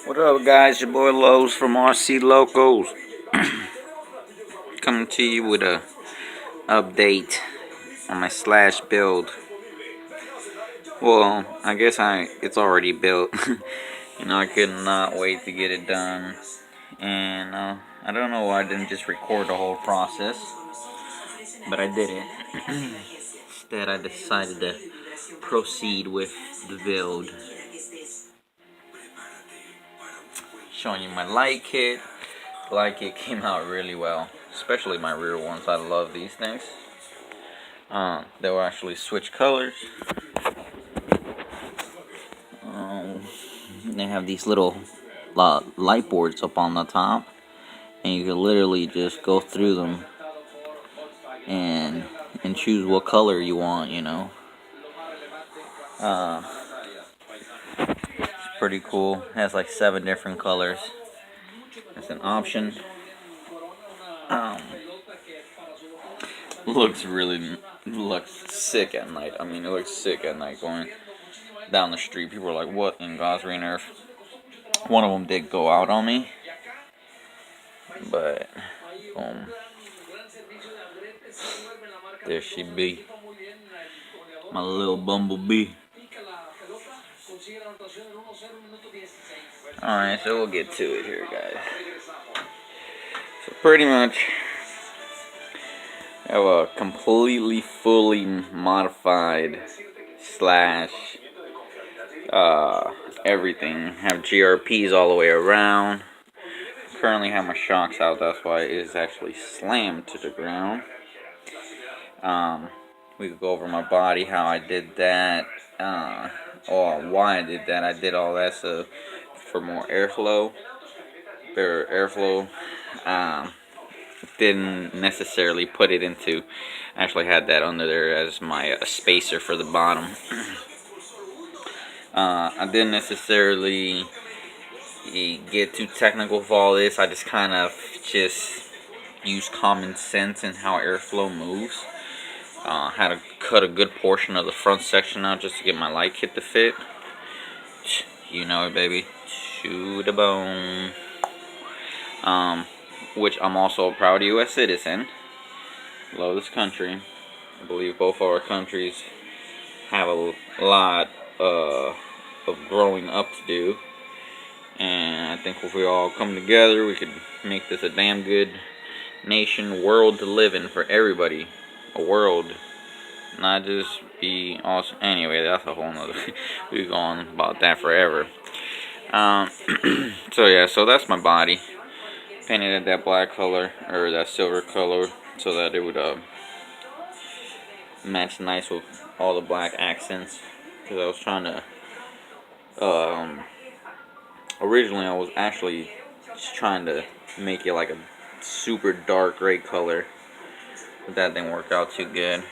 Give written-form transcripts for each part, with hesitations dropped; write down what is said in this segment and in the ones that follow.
What up, guys? Your boy Lowe's from RC Locals coming to you with a update on my slash build. Well, I guess it's already built. I could not wait to get it done, and I don't know why I didn't just record the whole process, but I did it. Instead, I decided to proceed with the build. Showing you my light kit. The light kit came out really well, especially my rear ones. I love these things. They will actually switch colors. They have these little light boards up on the top, and you can literally just go through them and choose what color you want. It's pretty cool. It has like 7 different colors. It's an option. Looks sick at night. I mean, it looks sick at night going down the street. People are like, "What in God's green earth?" One of them did go out on me, but there she be, my little bumblebee. Alright, so we'll get to it here, guys. So pretty much, I have a completely, fully modified slash everything. Have GRPs all the way around. Currently have my shocks out, that's why it is actually slammed to the ground. We could go over my body, how I did that, or why I did that. I did all that so for more airflow. Better airflow. Didn't necessarily put it into, actually had that under there as my spacer for the bottom. I didn't necessarily get too technical for all this. I just kind of use common sense in how airflow moves. Had to cut a good portion of the front section out just to get my light kit to fit. You know it, baby. To the bone. Which I'm also a proud U.S. citizen. Love this country. I believe both of our countries have a lot of growing up to do. And I think if we all come together, we could make this a damn good nation, world to live in for everybody. A world, not just be awesome. Anyway, that's a whole nother. We could go on about that forever. So that's my body. Painted it that black color or that silver color so that it would match nice with all the black accents. Because I was trying to. Originally, I was actually just trying to make it like a super dark gray color. But that didn't work out too good.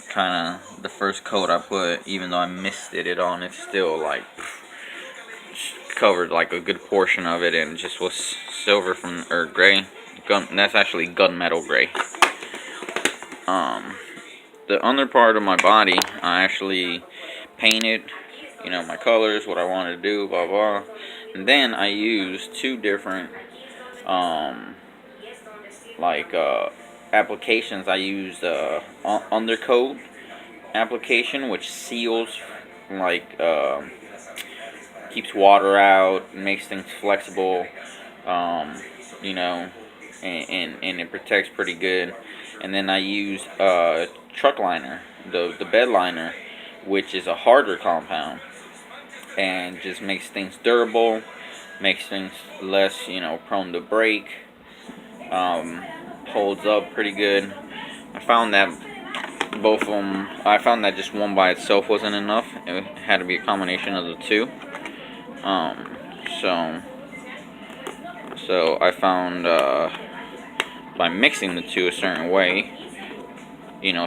Kind of the first coat I put, even though I misted it on, it still like covered like a good portion of it, and just was silver or gray. That's actually gunmetal gray. The under part of my body, I actually painted, my colors, what I wanted to do, blah blah. And then I used 2 different applications. I used undercoat application, which seals, keeps water out, makes things flexible, and it protects pretty good. And then I used truck liner, the bed liner, which is a harder compound, and just makes things durable, makes things less, prone to break. Holds up pretty good. I found that just one by itself wasn't enough. It had to be a combination of the 2. So I found by mixing the 2 a certain way,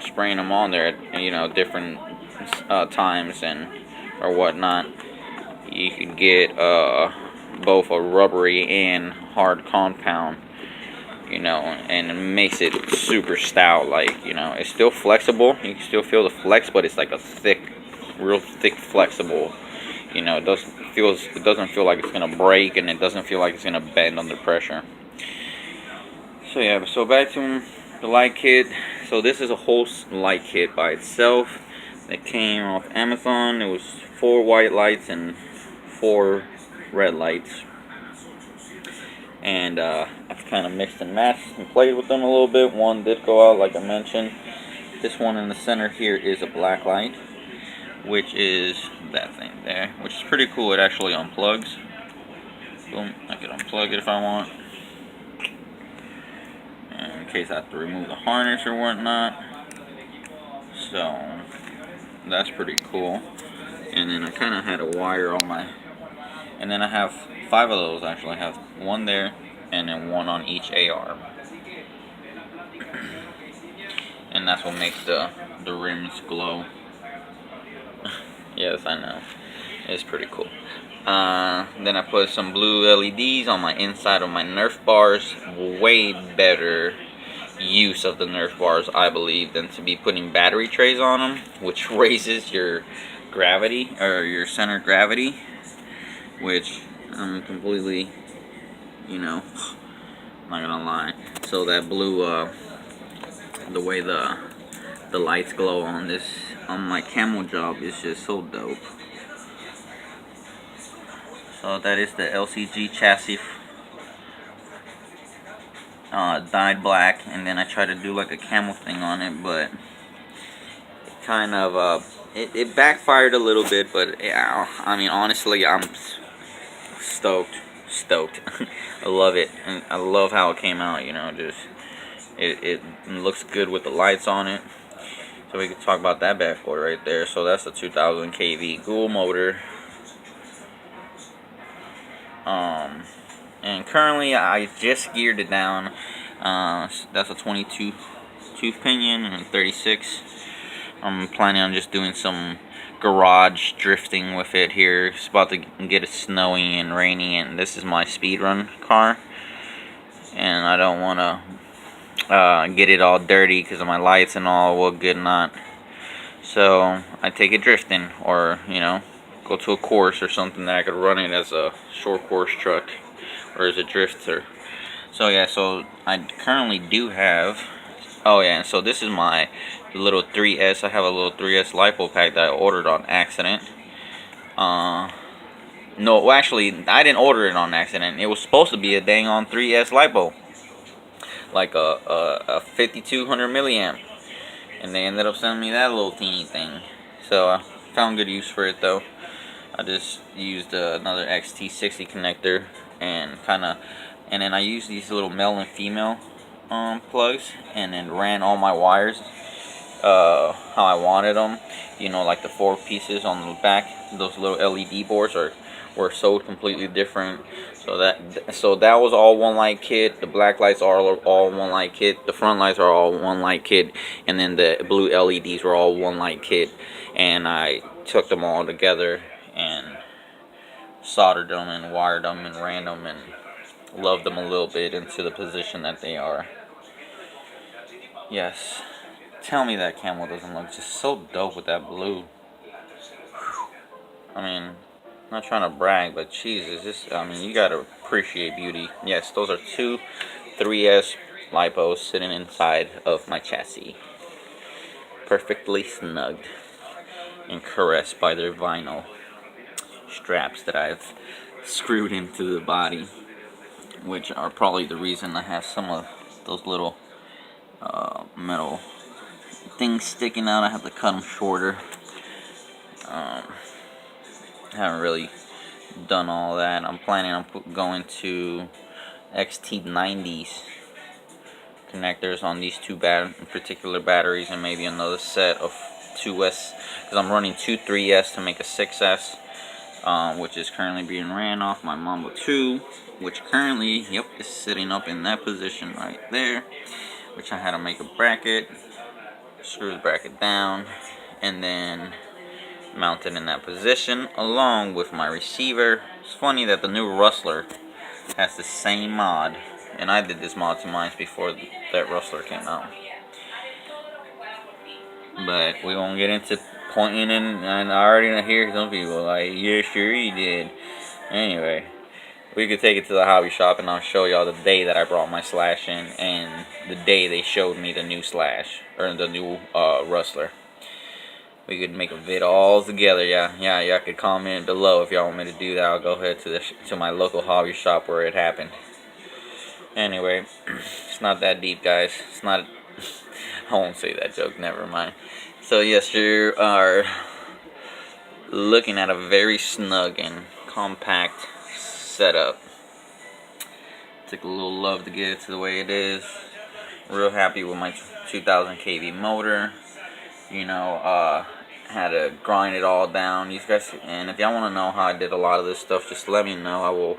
spraying them on there at different times or whatnot, you could get both a rubbery and hard compound, and it makes it super stout. It's still flexible. You can still feel the flex, but it's like a real thick, flexible, You know, it doesn't feel like it's gonna break, and it doesn't feel like it's gonna bend under pressure. So yeah, so back to the light kit. So this is a whole light kit by itself. It came off Amazon. It was 4 white lights and 4 red lights. And I've kind of mixed and matched and played with them a little bit. One did go out, like I mentioned. This one in the center here is a black light, which is that thing there, which is pretty cool. It actually unplugs. Boom, I can unplug it if I want, and in case I have to remove the harness or whatnot. So that's pretty cool. And then I kind of had a wire on my, and then I have 5 of those actually. I have one there and then one on each AR. And that's what makes the rims glow. Yes, I know. It's pretty cool. Then I put some blue LEDs on my inside of my Nerf bars. Way better use of the Nerf bars, I believe, than to be putting battery trays on them, which raises your gravity, or your center of gravity, which I'm completely, you know, not gonna lie. So that blue, the way the lights glow on my camel job is just so dope. So that is the LCG chassis, dyed black, and then I tried to do like a camel thing on it, but it kind of it backfired a little bit. But yeah, I mean, honestly, I'm stoked. I love it, and I love how it came out. You know, just it looks good with the lights on it. So we could talk about that bad boy right there. So that's a 2000 kV Gould motor. And currently I just geared it down. That's a 22 tooth pinion and 36. I'm planning on just doing some garage drifting with it here. It's about to get it snowy and rainy, and this is my speed run car. And I don't want to get it all dirty because of my lights and all, what good not. So I take it drifting, or you know, go to a course or something that I could run it as a short course truck or as a drifter. So yeah, so I currently do have, oh yeah, so this is my little 3S. I have a little 3S LiPo pack that I ordered on accident. No, well, actually, I didn't order it on accident. It was supposed to be a dang on 3S LiPo, like a 5200 milliamp, and they ended up sending me that little teeny thing. So I found good use for it though. I just used another XT60 connector and then I used these little male and female plugs, and then ran all my wires how I wanted them. You know, like the 4 pieces on the back, those little LED boards were sewed completely different. So that was all one light kit. The black lights are all one light kit. The front lights are all one light kit, and then the blue LEDs were all one light kit. And I took them all together and soldered them and wired them and ran them and loved them a little bit into the position that they are. Yes, tell me that camel doesn't look just so dope with that blue. I mean, I'm not trying to brag, but Jesus, I mean, you gotta appreciate beauty. Yes, those are 2 3S LiPos sitting inside of my chassis, perfectly snugged and caressed by their vinyl straps that I've screwed into the body, which are probably the reason I have some of those little metal things sticking out. I have to cut them shorter. Haven't really done all that. I'm planning on going to XT90s connectors on these 2 particular batteries, and maybe another set of 2S, because I'm running 2 3S to make a 6S, which is currently being ran off my Mambo 2, which currently, yep, is sitting up in that position right there, which I had to make a bracket, screw the bracket down, and then mount it in that position along with my receiver. It's funny that the new Rustler has the same mod, and I did this mod to mine before that Rustler came out. But we won't get into pointing and I already hear some people like, yeah, sure you did. Anyway, we could take it to the hobby shop and I'll show y'all the day that I brought my slash in and the day they showed me the new slash, or the new rustler. We could make a vid all together, yeah. Y'all could comment below if y'all want me to do that. I'll go ahead to my local hobby shop where it happened. Anyway, it's not that deep, guys. It's not. I won't say that joke. Never mind. So yes, you are looking at a very snug and compact setup. Took a little love to get it to the way it is. Real happy with my 2000 kV motor. You know, had to grind it all down. These guys, and if y'all want to know how I did a lot of this stuff, just let me know. I will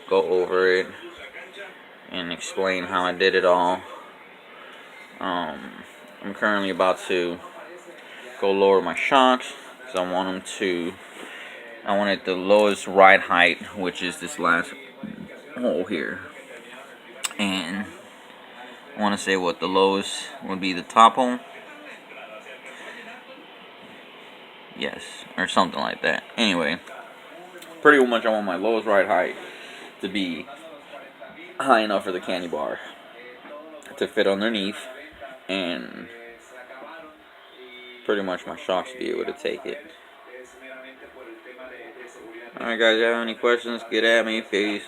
go over it and explain how I did it all. I'm currently about to go lower my shocks because I want it the lowest ride height, which is this last hole here, and I want to say what the lowest would be, the top hole. Yes, or something like that. Anyway, pretty much I want my lowest ride height to be high enough for the candy bar to fit underneath, and pretty much my shocks to be able to take it. Alright guys, if you have any questions, get at me. Peace.